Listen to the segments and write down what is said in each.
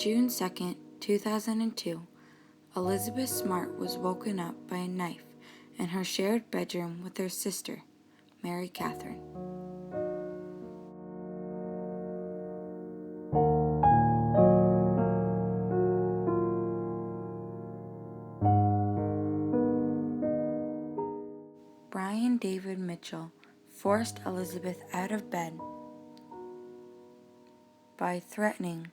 June 2nd, 2002, Elizabeth Smart was woken up by a knife in her shared bedroom with her sister, Mary Catherine. Brian David Mitchell forced Elizabeth out of bed by threatening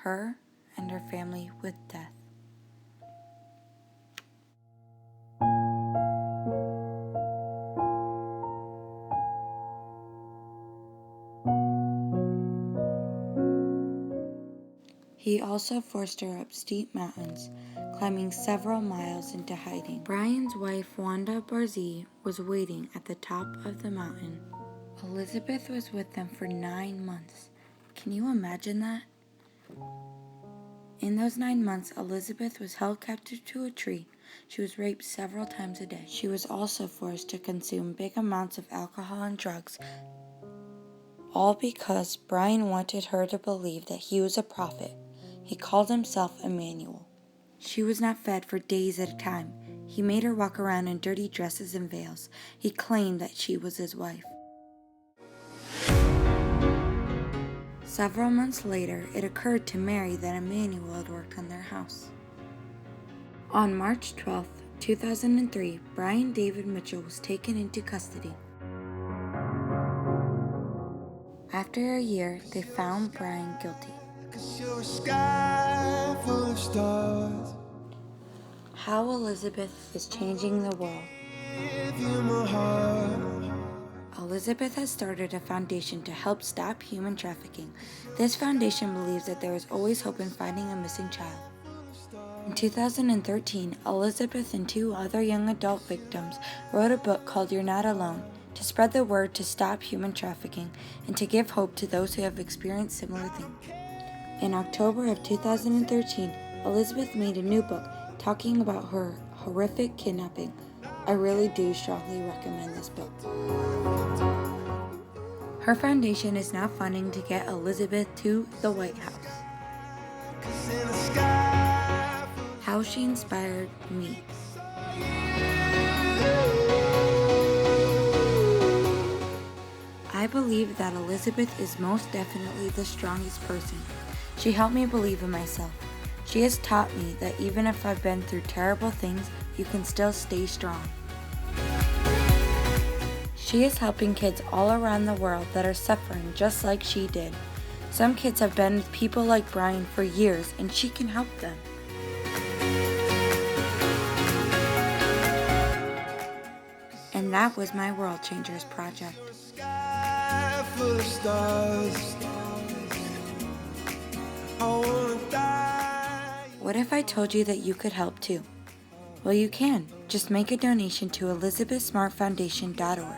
her and her family with death. He also forced her up steep mountains, climbing several miles into hiding. Brian's wife, Wanda Barzee, was waiting at the top of the mountain. Elizabeth was with them for 9 months. Can you imagine that? In those 9 months, Elizabeth was held captive to a tree. She was raped several times a day. She was also forced to consume big amounts of alcohol and drugs, all because Brian wanted her to believe that he was a prophet. He called himself Emmanuel. She was not fed for days at a time. He made her walk around in dirty dresses and veils. He claimed that she was his wife. Several months later, it occurred to Mary that Emmanuel had worked on their house. On March 12, 2003, Brian David Mitchell was taken into custody. After a year, they found Brian guilty. How Elizabeth is changing the world. Elizabeth has started a foundation to help stop human trafficking. This foundation believes that there is always hope in finding a missing child. In 2013, Elizabeth and 2 other young adult victims wrote a book called You're Not Alone, to spread the word to stop human trafficking and to give hope to those who have experienced similar things. In October of 2013, Elizabeth made a new book talking about her horrific kidnapping. I really do strongly recommend this book. Her foundation is now funding to get Elizabeth to the White House. How she inspired me. I believe that Elizabeth is most definitely the strongest person. She helped me believe in myself. She has taught me that even if I've been through terrible things, you can still stay strong. She is helping kids all around the world that are suffering just like she did. Some kids have been with people like Brian for years, and she can help them. And that was my World Changers project. Full of stars. What if I told you that you could help too? Well, you can. Just make a donation to elizabethsmartfoundation.org.